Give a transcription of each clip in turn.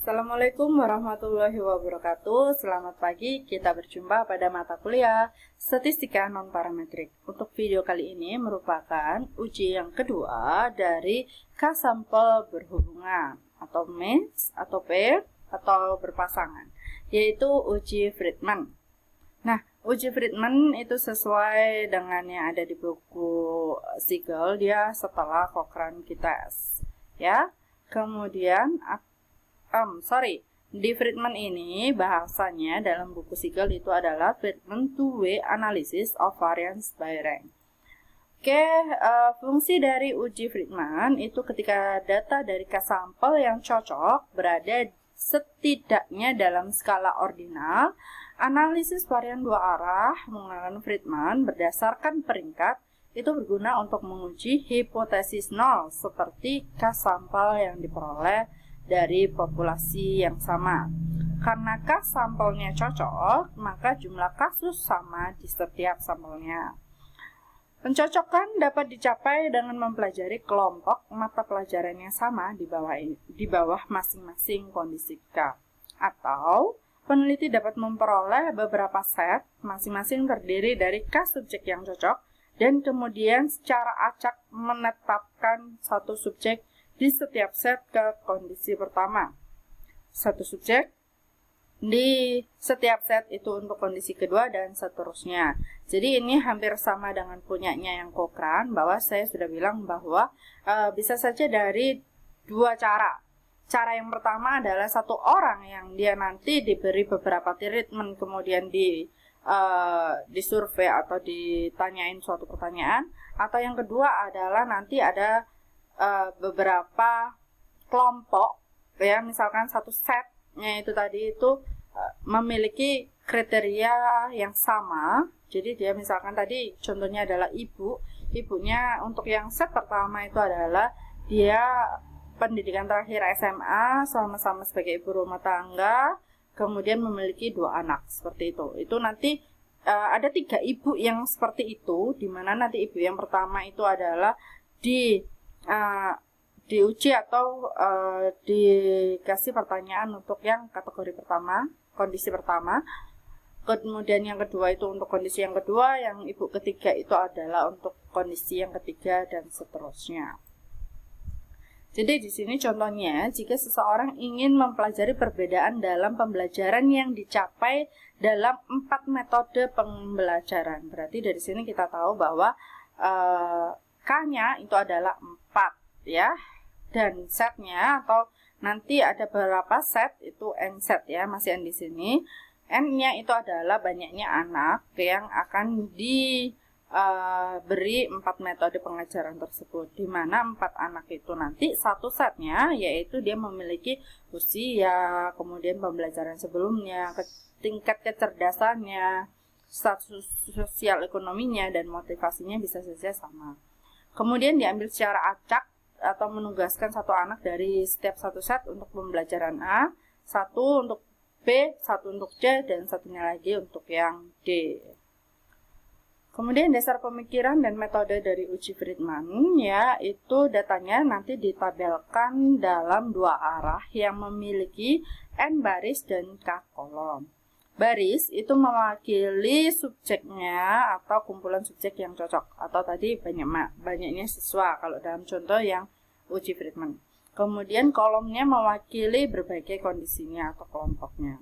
Assalamualaikum warahmatullahi wabarakatuh. Selamat pagi, kita berjumpa pada mata kuliah Statistika Non-Parametrik. Untuk video kali ini merupakan uji yang kedua dari K-sampel berhubungan atau match atau pair atau berpasangan, yaitu uji Friedman. Nah, uji Friedman itu sesuai dengan yang ada di buku Siegel, dia setelah Cochrane-Kittel, ya. Kemudian di Friedman ini bahasanya dalam buku Siegel itu adalah Friedman two-way analysis of variance by rank. Fungsi dari uji Friedman itu ketika data dari K-sampel yang cocok berada setidaknya dalam skala ordinal, analisis varian dua arah menggunakan Friedman berdasarkan peringkat itu berguna untuk menguji hipotesis nol seperti K-sampel yang diperoleh dari populasi yang sama. Karena K-sampelnya cocok, maka jumlah kasus sama di setiap sampelnya. Pencocokan dapat dicapai dengan mempelajari kelompok mata pelajaran yang sama di bawah masing-masing kondisi K. Atau peneliti dapat memperoleh beberapa set masing-masing terdiri dari K subjek yang cocok dan kemudian secara acak menetapkan satu subjek di setiap set ke kondisi pertama. Satu subjek di setiap set itu untuk kondisi kedua dan seterusnya. Jadi ini hampir sama dengan punyanya yang Cochrane, bahwa saya sudah bilang bahwa bisa saja dari dua cara. Cara yang pertama adalah satu orang yang dia nanti diberi beberapa treatment kemudian disurvei atau ditanyain suatu pertanyaan, atau yang kedua adalah nanti ada beberapa kelompok, ya, misalkan satu setnya itu tadi itu memiliki kriteria yang sama. Jadi dia misalkan tadi contohnya adalah ibunya untuk yang set pertama itu adalah dia pendidikan terakhir SMA, sama-sama sebagai ibu rumah tangga, kemudian memiliki 2 anak, seperti itu. Itu nanti ada 3 ibu yang seperti itu, di mana nanti ibu yang pertama itu adalah diuji atau dikasih pertanyaan untuk yang kategori pertama, kondisi pertama. Kemudian yang kedua itu untuk kondisi yang kedua, yang ibu ketiga itu adalah untuk kondisi yang ketiga, dan seterusnya. Jadi di sini contohnya, jika seseorang ingin mempelajari perbedaan dalam pembelajaran yang dicapai dalam 4 metode pembelajaran. Berarti dari sini kita tahu bahwa K-nya itu adalah 4, ya. Dan setnya atau nanti ada beberapa set itu N set, ya, masih N di sini. N-nya itu adalah banyaknya anak yang akan diberi 4 metode pengajaran tersebut, di mana 4 anak itu nanti satu setnya, yaitu dia memiliki usia, kemudian pembelajaran sebelumnya, tingkat kecerdasannya, status sosial ekonominya, dan motivasinya bisa saja sama. Kemudian diambil secara acak atau menugaskan satu anak dari setiap satu set untuk pembelajaran A, satu untuk B, satu untuk C, dan satunya lagi untuk yang D. Kemudian dasar pemikiran dan metode dari uji Friedman, ya, itu datanya nanti ditabelkan dalam 2 arah yang memiliki N baris dan K kolom. Baris itu mewakili subjeknya atau kumpulan subjek yang cocok, atau tadi banyaknya siswa kalau dalam contoh yang uji Friedman. Kemudian kolomnya mewakili berbagai kondisinya atau kelompoknya.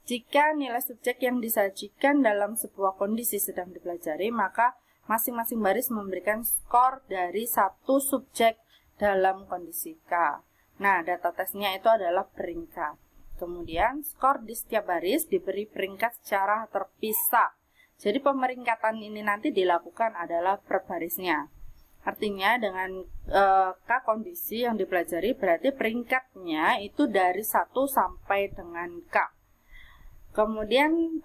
Jika nilai subjek yang disajikan dalam sebuah kondisi sedang dipelajari, maka masing-masing baris memberikan skor dari satu subjek dalam kondisi K. Nah, data tesnya itu adalah peringkat. Kemudian skor di setiap baris diberi peringkat secara terpisah. Jadi pemeringkatan ini nanti dilakukan adalah per barisnya. Artinya dengan K kondisi yang dipelajari berarti peringkatnya itu dari 1 sampai dengan K. Kemudian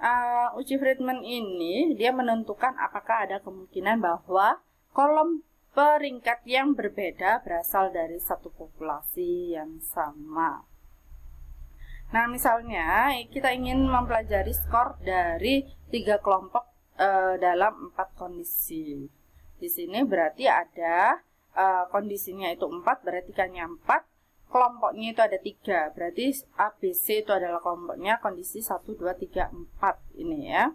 uji Friedman ini dia menentukan apakah ada kemungkinan bahwa kolom peringkat yang berbeda berasal dari satu populasi yang sama. Nah, misalnya kita ingin mempelajari skor dari 3 kelompok dalam 4 kondisi. Di sini berarti ada kondisinya itu 4, berarti K-nya 4, kelompoknya itu ada 3, berarti ABC itu adalah kelompoknya kondisi 1, 2, 3, 4 ini ya.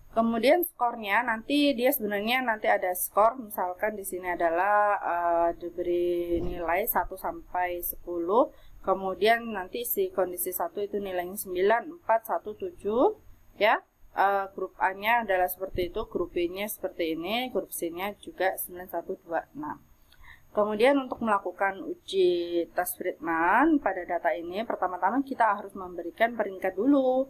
Kemudian skornya nanti dia sebenarnya nanti ada skor, misalkan di sini adalah diberi nilai 1 sampai 10. Kemudian nanti si kondisi 1 itu nilainya 9, 4, 1, 7 ya. Grup A-nya adalah seperti itu, grup B-nya seperti ini, grup C-nya juga 9, 1, 2, 6. Kemudian untuk melakukan uji tes Friedman pada data ini, pertama-tama kita harus memberikan peringkat dulu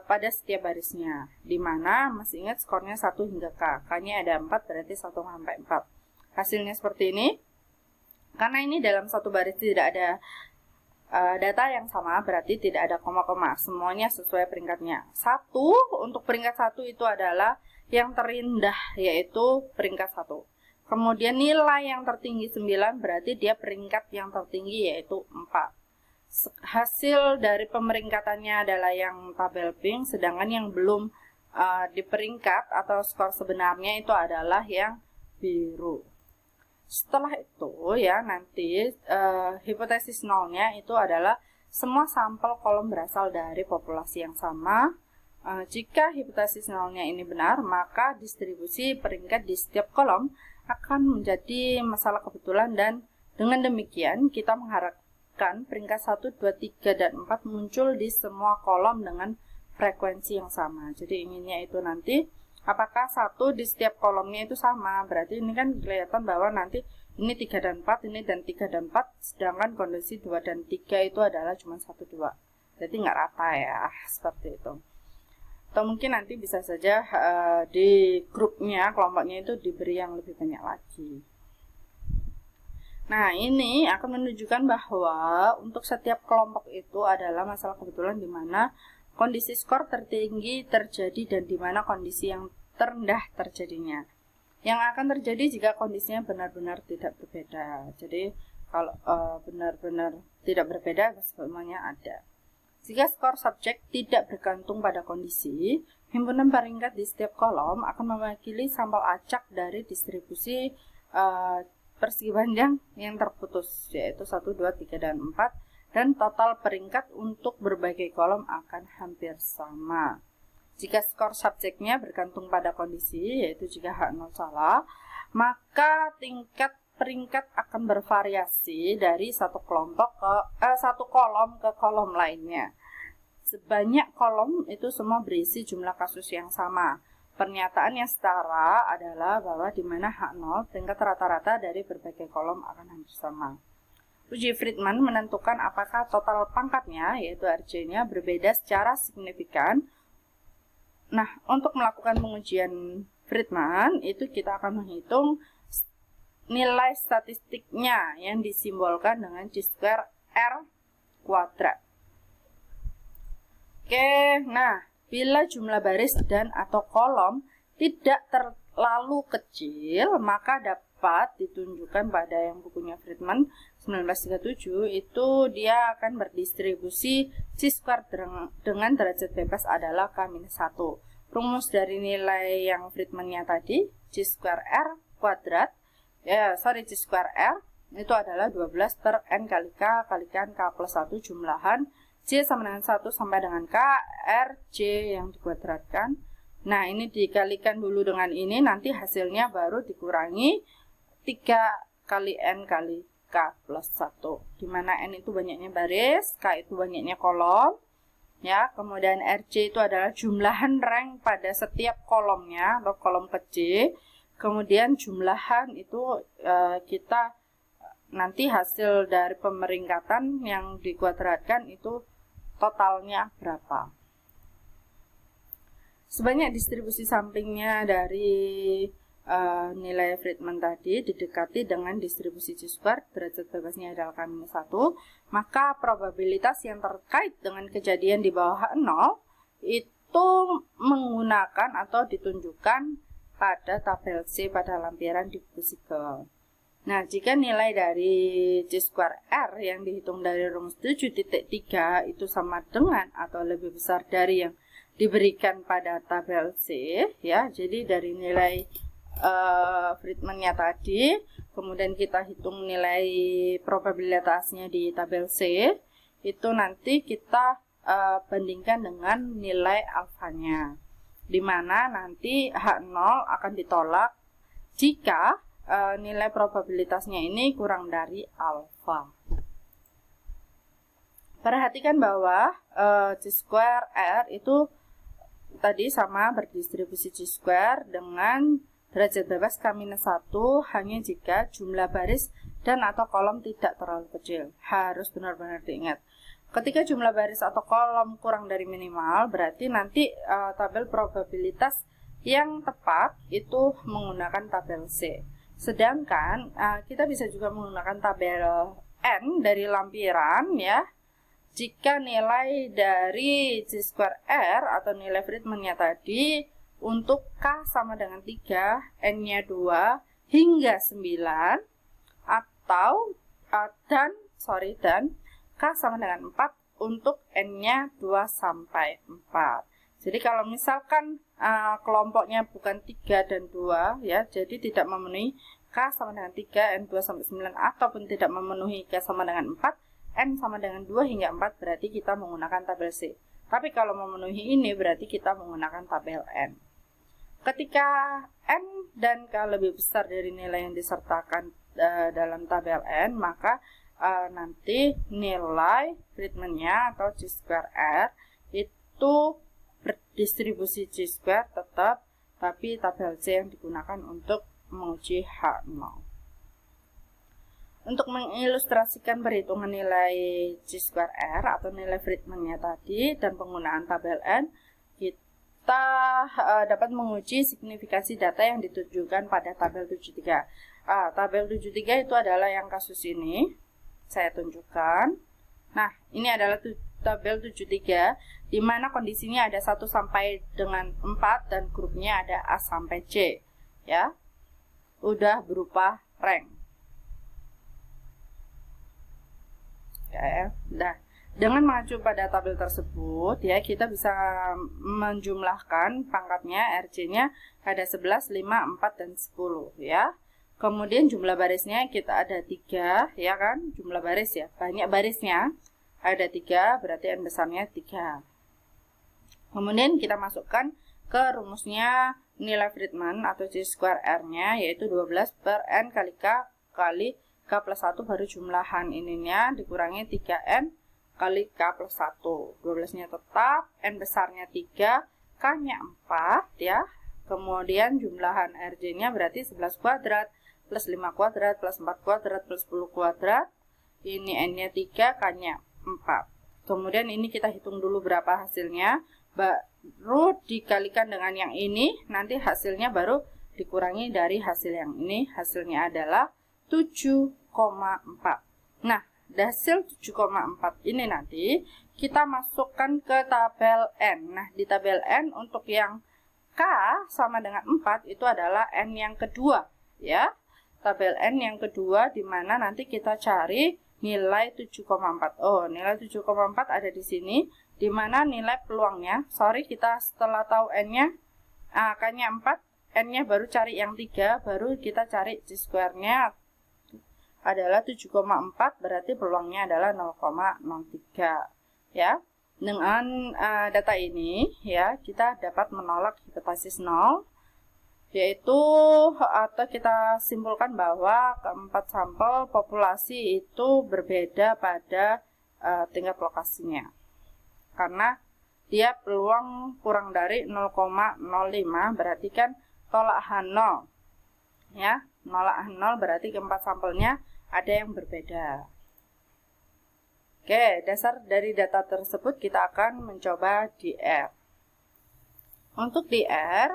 pada setiap barisnya, dimana masih ingat skornya 1 hingga K. K-nya ada 4, berarti 1 sampai 4. Hasilnya seperti ini. Karena ini dalam satu baris tidak ada data yang sama, berarti tidak ada koma-koma, semuanya sesuai peringkatnya. 1, untuk peringkat 1 itu adalah yang terindah, yaitu peringkat 1. Kemudian nilai yang tertinggi 9, berarti dia peringkat yang tertinggi, yaitu 4. Hasil dari pemeringkatannya adalah yang tabel pink, sedangkan yang belum diperingkat atau skor sebenarnya itu adalah yang biru. Setelah itu ya nanti hipotesis nolnya itu adalah semua sampel kolom berasal dari populasi yang sama. Jika hipotesis nolnya ini benar, maka distribusi peringkat di setiap kolom akan menjadi masalah kebetulan, dan dengan demikian kita mengharapkan peringkat 1, 2, 3, dan 4 muncul di semua kolom dengan frekuensi yang sama. Jadi inginnya itu nanti apakah 1 di setiap kolomnya itu sama, berarti ini kan kelihatan bahwa nanti ini 3 dan 4, ini dan 3 dan 4, sedangkan kondisi 2 dan 3 itu adalah cuma 1, 2. Jadi nggak rata ya, seperti itu. Atau mungkin nanti bisa saja di grupnya, kelompoknya itu diberi yang lebih banyak lagi. Nah, ini akan menunjukkan bahwa untuk setiap kelompok itu adalah masalah kebetulan di mana kondisi skor tertinggi terjadi dan di mana kondisi yang terendah terjadinya. Yang akan terjadi jika kondisinya benar-benar tidak berbeda. Jadi, kalau benar-benar tidak berbeda, semuanya ada. Jika skor subjek tidak bergantung pada kondisi, himpunan peringkat di setiap kolom akan mewakili sampel acak dari distribusi persegi panjang yang terputus, yaitu 1, 2, 3, dan 4, dan total peringkat untuk berbagai kolom akan hampir sama. Jika skor subjeknya bergantung pada kondisi, yaitu jika H0 salah, maka tingkat peringkat akan bervariasi dari satu kolom ke kolom lainnya. Sebanyak kolom itu semua berisi jumlah kasus yang sama. Pernyataan yang setara adalah bahwa di mana H0 tingkat rata-rata dari berbagai kolom akan hampir sama. Uji Friedman menentukan apakah total pangkatnya, yaitu RJ-nya, berbeda secara signifikan. Nah, untuk melakukan pengujian Friedman, itu kita akan menghitung nilai statistiknya yang disimbolkan dengan C² R kuadrat. Oke, nah, bila jumlah baris dan atau kolom tidak terlalu kecil, maka dapat ditunjukkan pada yang bukunya Friedman 1937, itu dia akan berdistribusi C² dengan derajat bebas adalah K-1. Rumus dari nilai yang Friedman-nya tadi, C² R kuadrat, C² R itu adalah 12 per N kali K kalikan K plus 1 jumlahan C sama dengan 1 sampai dengan K R C yang dikuadratkan. Nah, ini dikalikan dulu dengan ini, nanti hasilnya baru dikurangi 3 kali N kali K plus 1, dimana N itu banyaknya baris, K itu banyaknya kolom ya. Kemudian RC itu adalah jumlahan rank pada setiap kolomnya atau kolom kecil. Kemudian jumlahan itu kita nanti hasil dari pemeringkatan yang dikuadratkan itu totalnya berapa. Sebanyak distribusi sampingnya dari nilai Friedman tadi didekati dengan distribusi C² derajat bebasnya adalah K-1, maka probabilitas yang terkait dengan kejadian di bawah 0 itu menggunakan atau ditunjukkan pada tabel C pada lampiran di buku Sigel. Nah, jika nilai dari C² R yang dihitung dari rumus 7.3 itu sama dengan atau lebih besar dari yang diberikan pada tabel C, ya, jadi dari nilai Friedman-nya tadi, kemudian kita hitung nilai probabilitasnya di tabel C, itu nanti kita bandingkan dengan nilai alfanya, dimana nanti H0 akan ditolak jika nilai probabilitasnya ini kurang dari alfa. Perhatikan bahwa C-square R itu tadi sama berdistribusi C-square dengan derajat bebas K-1 hanya jika jumlah baris dan atau kolom tidak terlalu kecil. Harus benar-benar diingat. Ketika jumlah baris atau kolom kurang dari minimal, berarti nanti tabel probabilitas yang tepat itu menggunakan tabel C. Sedangkan kita bisa juga menggunakan tabel N dari lampiran ya. Jika nilai dari C-square R atau nilai Friedman-nya tadi untuk K sama dengan 3, N-nya 2 hingga 9 atau dan K sama dengan 4 untuk N-nya 2 sampai 4. Jadi kalau misalkan kelompoknya bukan 3 dan 2 ya, jadi tidak memenuhi K sama dengan 3, N 2 sampai 9 ataupun tidak memenuhi K sama dengan 4, N sama dengan 2 hingga 4 berarti kita menggunakan tabel C. Tapi kalau memenuhi ini berarti kita menggunakan tabel N. Ketika N dan K lebih besar dari nilai yang disertakan dalam tabel N, maka nanti nilai Friedman-nya atau C-square R itu berdistribusi C-square tetap, tapi tabel C yang digunakan untuk menguji H0. Untuk mengilustrasikan perhitungan nilai C-square R atau nilai Friedman-nya tadi dan penggunaan tabel N, kita dapat menguji signifikansi data yang ditujukan pada tabel 73. Tabel 73 itu adalah yang kasus ini, saya tunjukkan. Nah, ini adalah tabel 73, di mana kondisinya ada 1 sampai dengan 4 dan grupnya ada A sampai C. Ya, udah berupa rank. Nah, dengan mengacu pada tabel tersebut ya, kita bisa menjumlahkan pangkatnya RC-nya ada 11, 5, 4 dan 10 ya. Kemudian jumlah barisnya kita ada 3 ya kan, jumlah baris ya, banyak barisnya ada 3, berarti N besarnya 3. Kemudian kita masukkan ke rumusnya nilai Friedman atau C-square R-nya, yaitu 12 per N kali K kali K plus 1 baru jumlahan ininya dikurangi 3N kali K plus 1. 12-nya tetap, N besarnya 3, K-nya 4 ya. Kemudian jumlahan RJ-nya berarti 11 kuadrat plus 5 kuadrat plus 4 kuadrat plus 10 kuadrat. Ini N-nya 3, K-nya 4. Kemudian ini kita hitung dulu berapa hasilnya. Baru dikalikan dengan yang ini, nanti hasilnya baru dikurangi dari hasil yang ini. Hasilnya adalah 7,4. Nah, hasil 7,4 ini nanti kita masukkan ke tabel N. Nah, di tabel N untuk yang K sama dengan 4 itu adalah N yang kedua ya. Tabel N yang kedua di mana nanti kita cari nilai 7,4. Oh, nilai 7,4 ada di sini, di mana nilai peluangnya, kita setelah tahu N-nya, K-nya 4, N-nya baru cari yang 3, baru kita cari C-square-nya adalah 7,4, berarti peluangnya adalah 0,03 ya. Dengan data ini ya, kita dapat menolak hipotesis 0, yaitu atau kita simpulkan bahwa keempat sampel populasi itu berbeda pada tingkat lokasinya, karena dia peluang kurang dari 0,05, berarti kan tolak H0 ya, nolak H0 berarti keempat sampelnya ada yang berbeda. Oke, dasar dari data tersebut kita akan mencoba di R. Untuk di R,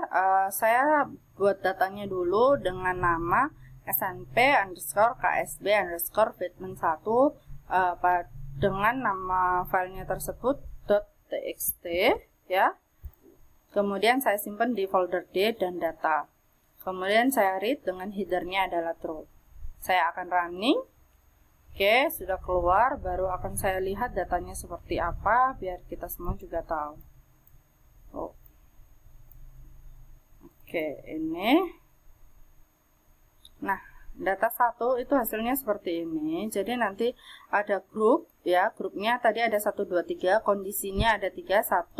saya buat datanya dulu dengan nama snp_ksb_Friedman1 dengan nama filenya tersebut .txt ya. Kemudian saya simpan di folder D dan data. Kemudian saya read dengan headernya adalah true. Saya akan running. Oke, sudah keluar, baru akan saya lihat datanya seperti apa biar kita semua juga tahu. Oke, ini Nah, data 1 itu hasilnya seperti ini. Jadi nanti ada grup ya, grupnya tadi ada 1 2 3, kondisinya ada 3, 1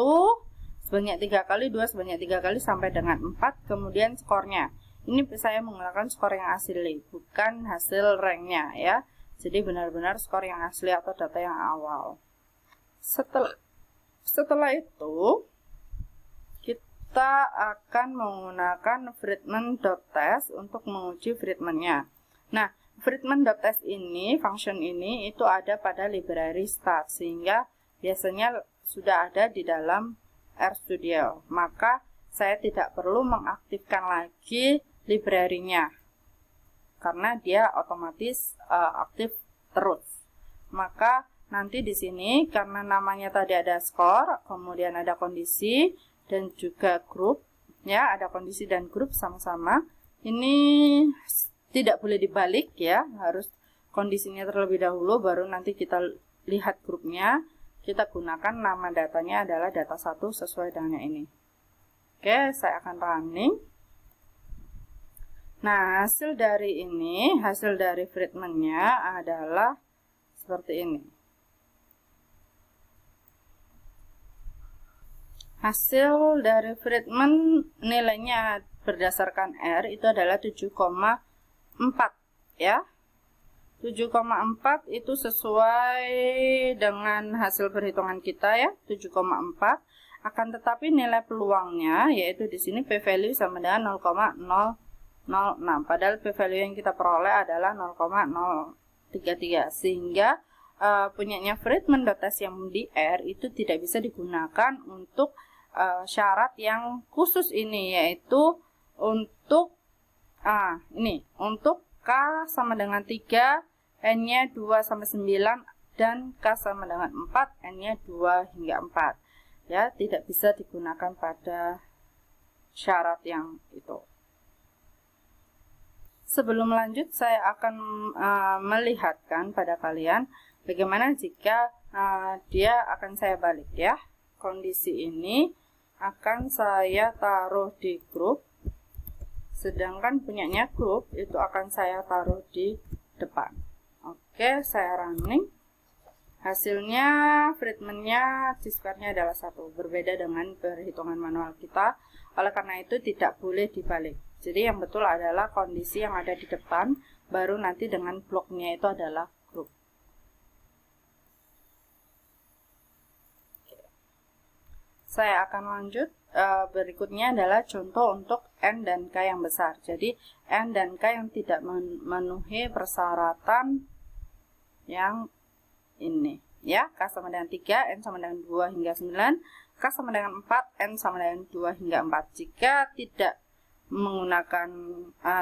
sebanyak 3 kali, 2 sebanyak 3 kali sampai dengan 4, kemudian skornya. Ini saya menggunakan skor yang asli, bukan hasil ranknya ya. Jadi benar-benar skor yang asli atau data yang awal. Setelah itu kita akan menggunakan Friedman.test untuk menguji Friedman-nya. Nah, Friedman.test ini, function ini itu ada pada library start, sehingga biasanya sudah ada di dalam RStudio. Maka saya tidak perlu mengaktifkan lagi library-nya karena dia otomatis aktif terus. Maka nanti di sini karena namanya tadi ada skor, kemudian ada kondisi dan juga grup ya, ada kondisi dan grup sama-sama. Ini tidak boleh dibalik ya, harus kondisinya terlebih dahulu baru nanti kita lihat grupnya. Kita gunakan nama datanya adalah data 1 sesuai dengan ini. Oke, saya akan running. Nah, hasil dari ini, hasil dari Friedman-nya adalah seperti ini. Hasil dari Friedman nilainya berdasarkan R itu adalah 7,4 ya. 7,4 itu sesuai dengan hasil perhitungan kita ya, 7,4. Akan tetapi nilai peluangnya yaitu di sini p-value sama dengan 0,006. Padahal p-value yang kita peroleh adalah 0,033 sehingga punyanya Friedman.test yang di R itu tidak bisa digunakan untuk syarat yang khusus ini, yaitu untuk untuk K sama dengan 3, N-nya 2 sampai 9 dan K sama dengan 4, N-nya 2 hingga 4. Ya, tidak bisa digunakan pada syarat yang itu. Sebelum lanjut, saya akan melihatkan pada kalian bagaimana jika dia akan saya balik ya. Kondisi ini akan saya taruh di grup, sedangkan punyanya grup itu akan saya taruh di depan. Oke, saya running. Hasilnya Friedman-nya C-square-nya adalah 1, berbeda dengan perhitungan manual kita. Oleh karena itu tidak boleh dibalik. Jadi yang betul adalah kondisi yang ada di depan, baru nanti dengan bloknya itu adalah grup. Saya akan lanjut. Berikutnya adalah contoh untuk N dan K yang besar. Jadi N dan K yang tidak memenuhi persyaratan yang ini ya, K sama dengan 3, N sama dengan 2 hingga 9, K sama dengan 4, N sama dengan 2 hingga 4. Jika tidak menggunakan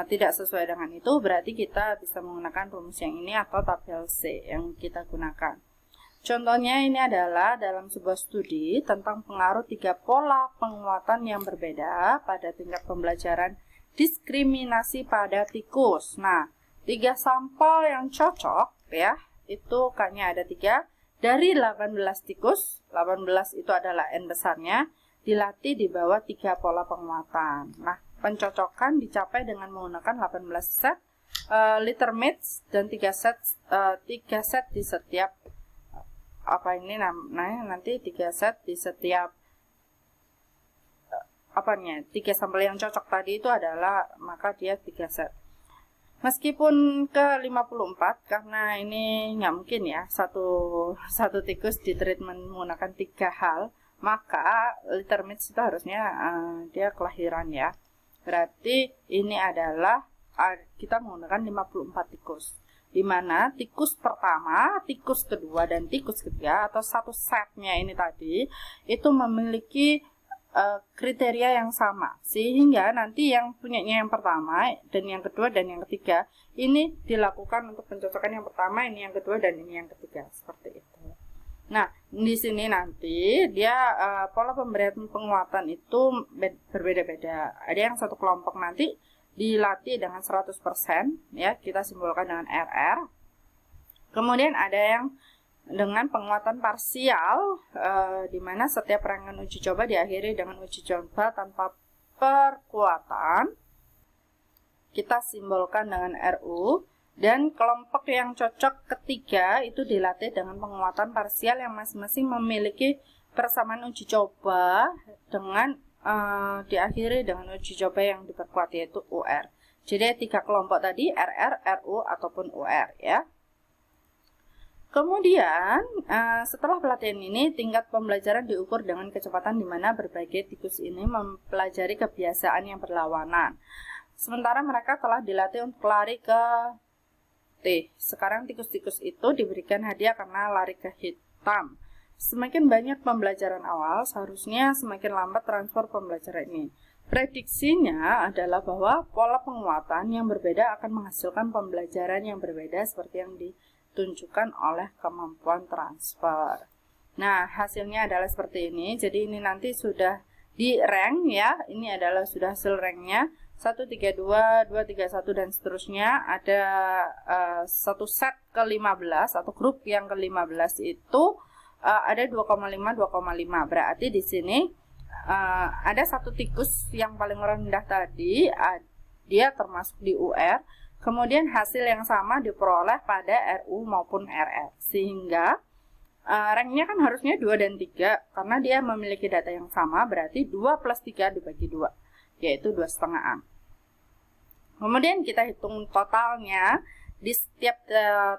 tidak sesuai dengan itu, berarti kita bisa menggunakan rumus yang ini atau tabel C yang kita gunakan. Contohnya ini adalah dalam sebuah studi tentang pengaruh 3 pola penguatan yang berbeda pada tingkat pembelajaran diskriminasi pada tikus. Nah, 3 sampel yang cocok ya, itu K-nya ada 3. Dari 18 tikus, 18 itu adalah N besarnya, dilatih di bawah 3 pola penguatan. Nah, pencocokan dicapai dengan menggunakan 18 set liter mates dan 3 set di setiap nanti 3 set di setiap 3 sampel yang cocok tadi itu adalah, maka dia 3 set. Meskipun ke 54, karena ini nggak mungkin ya satu tikus di treatment menggunakan 3 hal, maka liter mates itu harusnya dia kelahiran ya. Berarti ini adalah kita menggunakan 54 tikus, di mana tikus pertama, tikus kedua, dan tikus ketiga atau satu setnya ini tadi itu memiliki kriteria yang sama, sehingga nanti yang punyanya yang pertama dan yang kedua dan yang ketiga ini dilakukan untuk pencocokan yang pertama, ini yang kedua, dan ini yang ketiga, seperti itu. Nah, di sini nanti dia pola pemberian penguatan itu berbeda-beda. Ada yang satu kelompok nanti dilatih dengan 100% ya, kita simbolkan dengan RR. Kemudian ada yang dengan penguatan parsial, di mana setiap rangkaian uji coba diakhiri dengan uji coba tanpa perkuatan. kita simbolkan dengan RU. Dan kelompok yang cocok ketiga itu dilatih dengan penguatan parsial yang masing-masing memiliki persamaan uji coba dengan diakhiri dengan uji coba yang diperkuat, yaitu UR. Jadi 3 kelompok tadi, RR, RU, ataupun UR ya. Kemudian setelah pelatihan ini, tingkat pembelajaran diukur dengan kecepatan di mana berbagai tikus ini mempelajari kebiasaan yang berlawanan. Sementara mereka telah dilatih untuk lari ke T. Sekarang tikus-tikus itu diberikan hadiah karena lari ke hitam. Semakin banyak pembelajaran awal, seharusnya semakin lambat transfer pembelajaran ini. Prediksinya adalah bahwa pola penguatan yang berbeda akan menghasilkan pembelajaran yang berbeda seperti yang ditunjukkan oleh kemampuan transfer. Nah, hasilnya adalah seperti ini. Jadi ini nanti sudah di rank ya. Ini adalah sudah hasil ranknya. 1, 3, 2, 2, 3, 1 dan seterusnya. Ada satu set ke-15 atau grup yang ke-15 itu ada 2,5, 2,5. Berarti di sini ada satu tikus yang paling rendah tadi, dia termasuk di UR. Kemudian hasil yang sama diperoleh pada RU maupun RR. Sehingga ranknya kan harusnya 2 dan 3. Karena dia memiliki data yang sama, berarti 2 plus 3 dibagi 2. Yaitu 2,5an. Kemudian kita hitung totalnya di setiap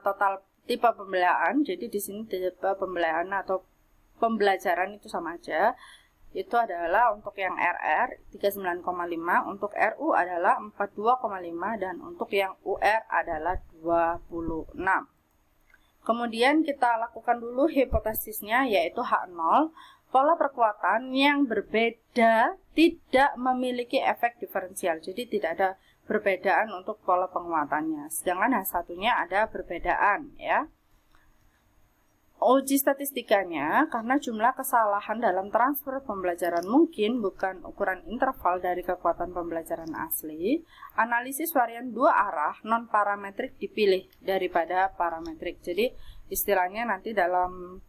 total tipe pembelaan. Jadi di sini tipe pembelaan atau pembelajaran itu sama aja. Itu adalah untuk yang RR 39,5, untuk RU adalah 42,5 dan untuk yang UR adalah 26. Kemudian kita lakukan dulu hipotesisnya, yaitu H0. Pola perkuatan yang berbeda tidak memiliki efek diferensial. Jadi tidak ada perbedaan untuk pola penguatannya. Sedangkan H1-nya ada perbedaan ya. Uji statistikanya, karena jumlah kesalahan dalam transfer pembelajaran mungkin bukan ukuran interval dari kekuatan pembelajaran asli, analisis varian 2 arah non-parametrik dipilih daripada parametrik. Jadi istilahnya nanti dalam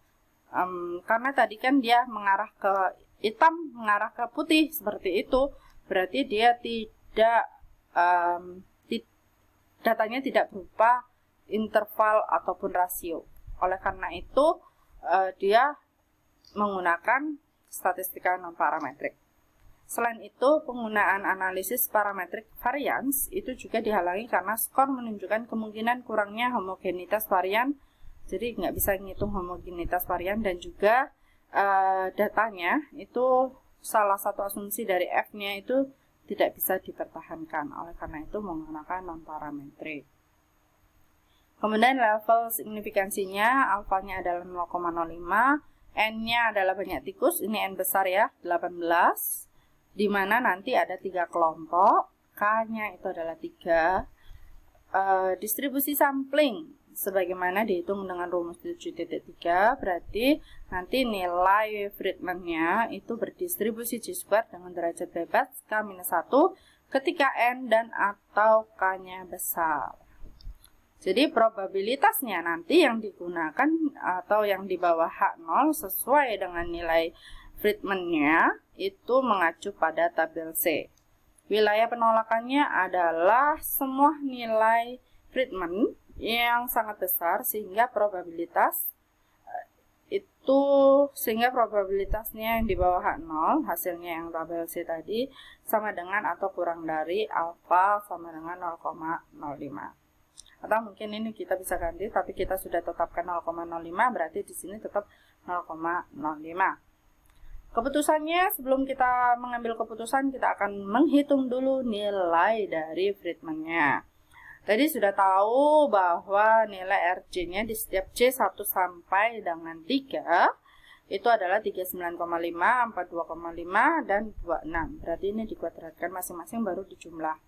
karena tadi kan dia mengarah ke hitam, mengarah ke putih seperti itu, berarti dia tidak datanya tidak berupa interval ataupun rasio. Oleh karena itu dia menggunakan statistika non-parametrik. Selain itu, penggunaan analisis parametrik varians itu juga dihalangi karena skor menunjukkan kemungkinan kurangnya homogenitas varian. Jadi nggak bisa ngitung homogenitas varian, dan juga datanya itu salah satu asumsi dari F-nya itu tidak bisa dipertahankan. Oleh karena itu menggunakan non-parametrik. Kemudian level signifikansinya, alfanya adalah 0,05, N-nya adalah banyak tikus, ini N besar ya, 18, di mana nanti ada 3 kelompok, K-nya itu adalah 3, distribusi sampling, sebagaimana dihitung dengan rumus 7.3, berarti nanti nilai Friedman-nya itu berdistribusi G-square dengan derajat bebas K-1 ketika N dan atau K-nya besar. Jadi probabilitasnya nanti yang digunakan atau yang di bawah H0 sesuai dengan nilai Friedman-nya itu mengacu pada tabel C. Wilayah penolakannya adalah semua nilai Friedman yang sangat besar sehingga probabilitasnya yang di bawah H0, hasilnya yang tabel C tadi, sama dengan atau kurang dari alfa sama dengan 0,05. Atau mungkin ini kita bisa ganti, tapi kita sudah tetapkan 0,05, berarti di sini tetap 0,05. Keputusannya, sebelum kita mengambil keputusan, kita akan menghitung dulu nilai dari Friedman-nya. Tadi sudah tahu bahwa nilai RJ-nya di setiap C1 sampai dengan 3 itu adalah 39,5, 42,5, dan 26. Berarti ini dikuadratkan masing-masing baru dijumlah.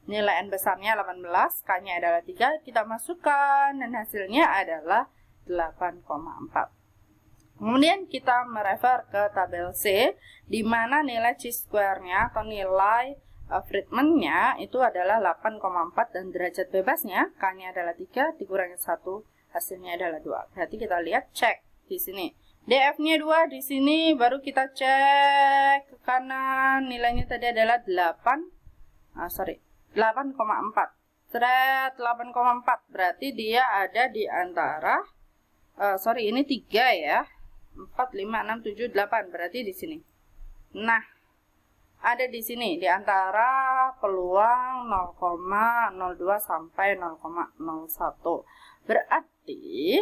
Nilai N besarnya 18, K-nya adalah 3, kita masukkan dan hasilnya adalah 8,4. Kemudian kita merefer ke tabel C, di mana nilai Chi-square-nya atau nilai Friedman-nya itu adalah 8,4 dan derajat bebasnya K-nya adalah 3 dikurangi 1, hasilnya adalah 2. Berarti kita lihat cek di sini. DF-nya 2 di sini, baru kita cek ke kanan, nilainya tadi adalah 8. 8,4. 8,4 berarti dia ada di antara ini 3 ya. 4, 5, 6, 7, 8 berarti di sini. Nah, ada di sini di antara peluang 0,02 sampai 0,01. Berarti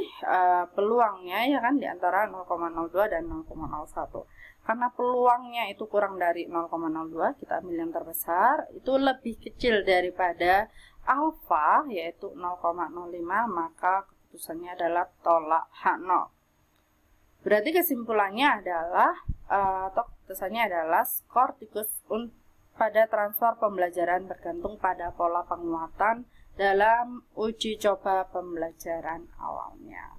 peluangnya ya kan di antara 0,02 dan 0,01. Karena peluangnya itu kurang dari 0,02, kita ambil yang terbesar, itu lebih kecil daripada alfa yaitu 0,05, maka keputusannya adalah tolak H0. Berarti kesimpulannya adalah keputusannya adalah skor tikus pada transfer pembelajaran bergantung pada pola penguatan dalam uji coba pembelajaran awalnya.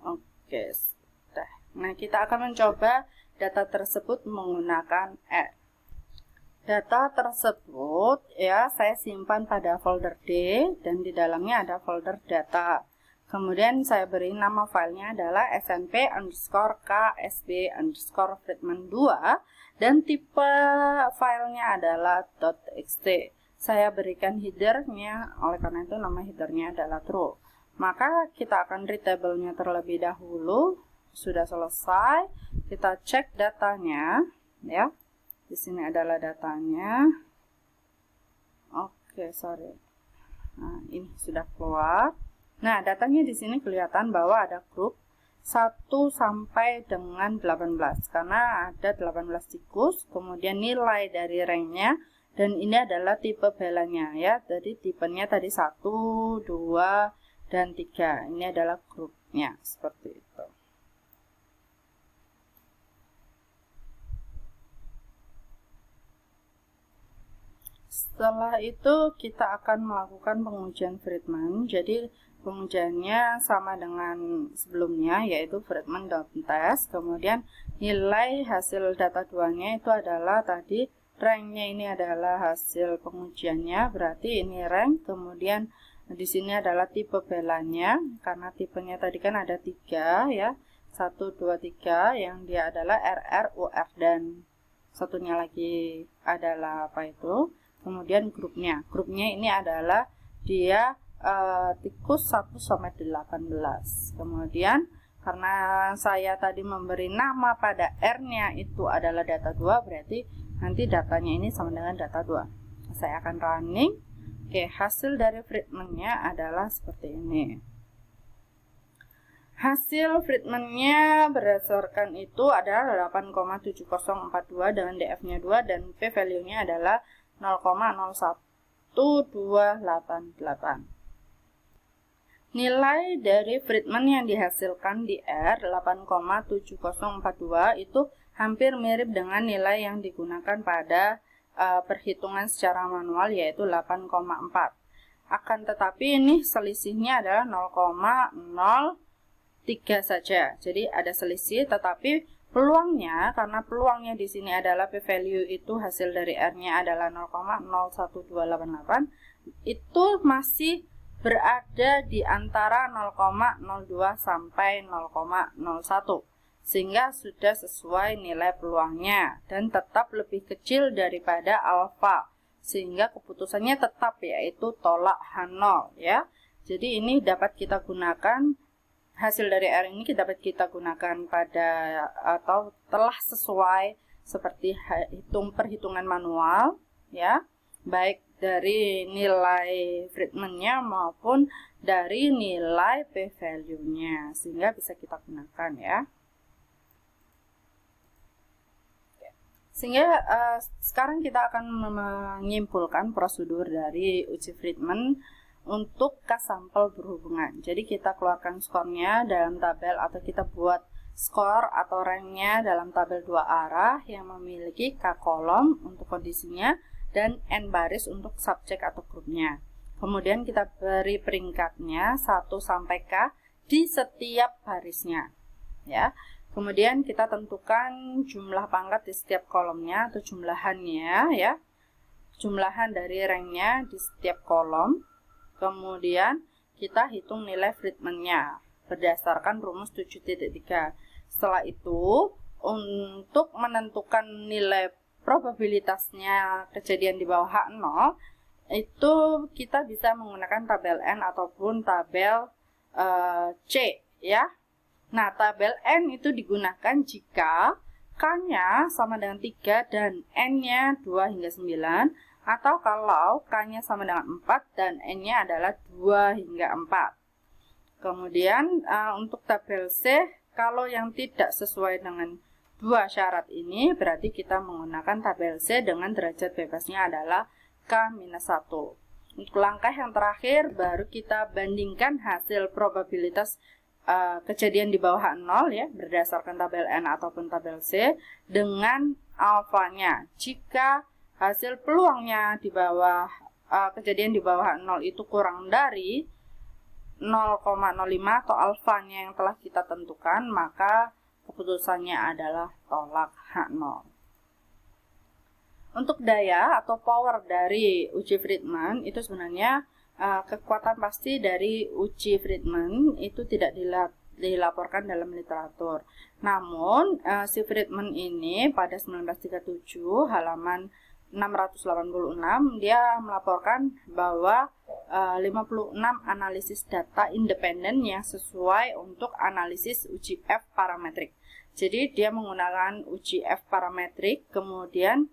Oke, sudah. Nah, kita akan mencoba data tersebut menggunakan R. Data tersebut ya saya simpan pada folder D dan di dalamnya ada folder data. Kemudian saya beri nama filenya adalah snp_ksb_friedman2 dan tipe filenya adalah .txt. Saya berikan headernya, oleh karena itu nama headernya adalah true. Maka kita akan read tabelnya terlebih dahulu. Sudah selesai, kita cek datanya ya. Di sini adalah datanya. Oke, sorry. Nah, ini sudah keluar. Nah, datanya di sini kelihatan bahwa ada grup 1 sampai dengan 18 karena ada 18 tikus, kemudian nilai dari ranknya, dan ini adalah tipe belanya ya. Jadi tipenya tadi 1, 2, dan 3. Ini adalah grupnya seperti itu. Setelah itu kita akan melakukan pengujian Friedman. Jadi pengujiannya sama dengan sebelumnya, yaitu Friedman.test. Kemudian nilai hasil data duanya itu adalah tadi ranknya, ini adalah hasil pengujiannya, berarti ini rank. Kemudian di sini adalah tipe belanya, karena tipenya tadi kan ada 3 ya, 1, 2, 3, yang dia adalah RR, UR, dan satunya lagi adalah apa itu. Kemudian grupnya ini adalah dia tikus 1 sampai 18. Kemudian karena saya tadi memberi nama pada R-nya itu adalah data 2, berarti nanti datanya ini sama dengan data 2. Saya akan running. Oke, hasil dari Friedman-nya adalah seperti ini. Hasil Friedman-nya berdasarkan itu adalah 8,7042 dengan DF-nya 2 dan P-value-nya adalah 0,011288. Nilai dari Friedman yang dihasilkan di R 8,7042 itu hampir mirip dengan nilai yang digunakan pada perhitungan secara manual, yaitu 8,4. Akan tetapi ini selisihnya adalah 0,03 saja. Jadi ada selisih, tetapi peluangnya, karena peluangnya di sini adalah p-value itu hasil dari R-nya adalah 0,01288, itu masih berada di antara 0,02 sampai 0,01, sehingga sudah sesuai nilai peluangnya dan tetap lebih kecil daripada alfa, sehingga keputusannya tetap yaitu tolak H0 ya. Jadi ini dapat kita gunakan, hasil dari R ini dapat kita gunakan pada atau telah sesuai seperti perhitungan manual ya, baik dari nilai Friedman-nya maupun dari nilai p-value-nya, sehingga bisa kita gunakan ya. Sehingga sekarang kita akan menyimpulkan prosedur dari uji Friedman untuk kas sampel berhubungan. Jadi kita keluarkan skornya dalam tabel, atau kita buat skor atau ranknya dalam tabel 2 arah yang memiliki K kolom untuk kondisinya dan N baris untuk subjek atau grupnya. Kemudian kita beri peringkatnya 1 sampai K di setiap barisnya ya. Kemudian kita tentukan jumlah pangkat di setiap kolomnya atau jumlahannya ya. Jumlahan dari ranknya di setiap kolom. Kemudian kita hitung nilai Friedman-nya berdasarkan rumus 7.3. Setelah itu, untuk menentukan nilai probabilitasnya kejadian di bawah H0, itu kita bisa menggunakan tabel N ataupun tabel C ya. Nah, tabel N itu digunakan jika K-nya sama dengan 3 dan N-nya 2 hingga 9, atau kalau K-nya sama dengan 4 dan N-nya adalah 2 hingga 4. Kemudian untuk tabel C, kalau yang tidak sesuai dengan dua syarat ini, berarti kita menggunakan tabel C dengan derajat bebasnya adalah K-1. Untuk langkah yang terakhir, baru kita bandingkan hasil probabilitas kejadian di bawah 0 ya, berdasarkan tabel N ataupun tabel C dengan alfanya. Jika hasil peluangnya di bawah kejadian di bawah 0 itu kurang dari 0,05 atau alfanya yang telah kita tentukan, maka keputusannya adalah tolak H0. Untuk daya atau power dari uji Friedman itu sebenarnya kekuatan pasti dari uji Friedman itu tidak dilaporkan dalam literatur. Namun si Friedman ini pada 1937 halaman 686 dia melaporkan bahwa 56 analisis data independen yang sesuai untuk analisis uji F parametrik. Jadi dia menggunakan uji F parametrik, kemudian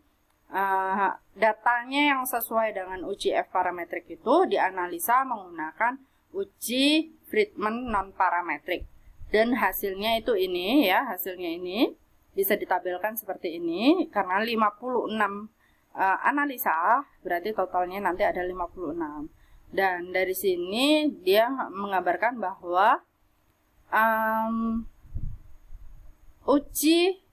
datanya yang sesuai dengan uji F parametrik itu dianalisa menggunakan uji Friedman non parametrik, dan hasilnya itu ini ya, hasilnya ini bisa ditabelkan seperti ini. Karena 56 analisa berarti totalnya nanti ada 56, dan dari sini dia mengabarkan bahwa uji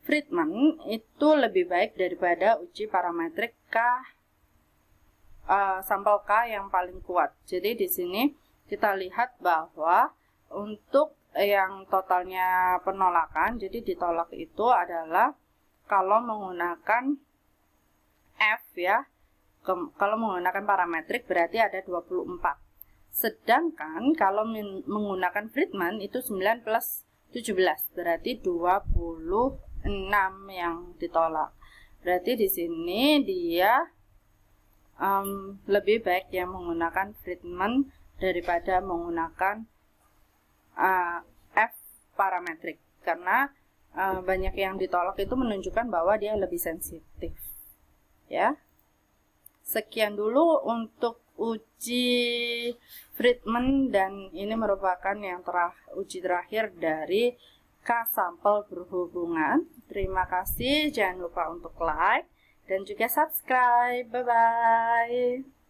Friedman itu lebih baik daripada uji parametrik K sampel K yang paling kuat. Jadi di sini kita lihat bahwa untuk yang totalnya penolakan, jadi ditolak itu adalah kalau menggunakan F ya, kalau menggunakan parametrik berarti ada 24. Sedangkan kalau menggunakan Friedman itu 9 plus 17 berarti 26 yang ditolak. Berarti di sini dia lebih baik yang menggunakan Friedman daripada menggunakan F parametrik, karena banyak yang ditolak itu menunjukkan bahwa dia lebih sensitif ya. Sekian dulu untuk uji Friedman, dan ini merupakan yang uji terakhir dari K sampel berhubungan. Terima kasih, jangan lupa untuk like dan juga subscribe. Bye bye.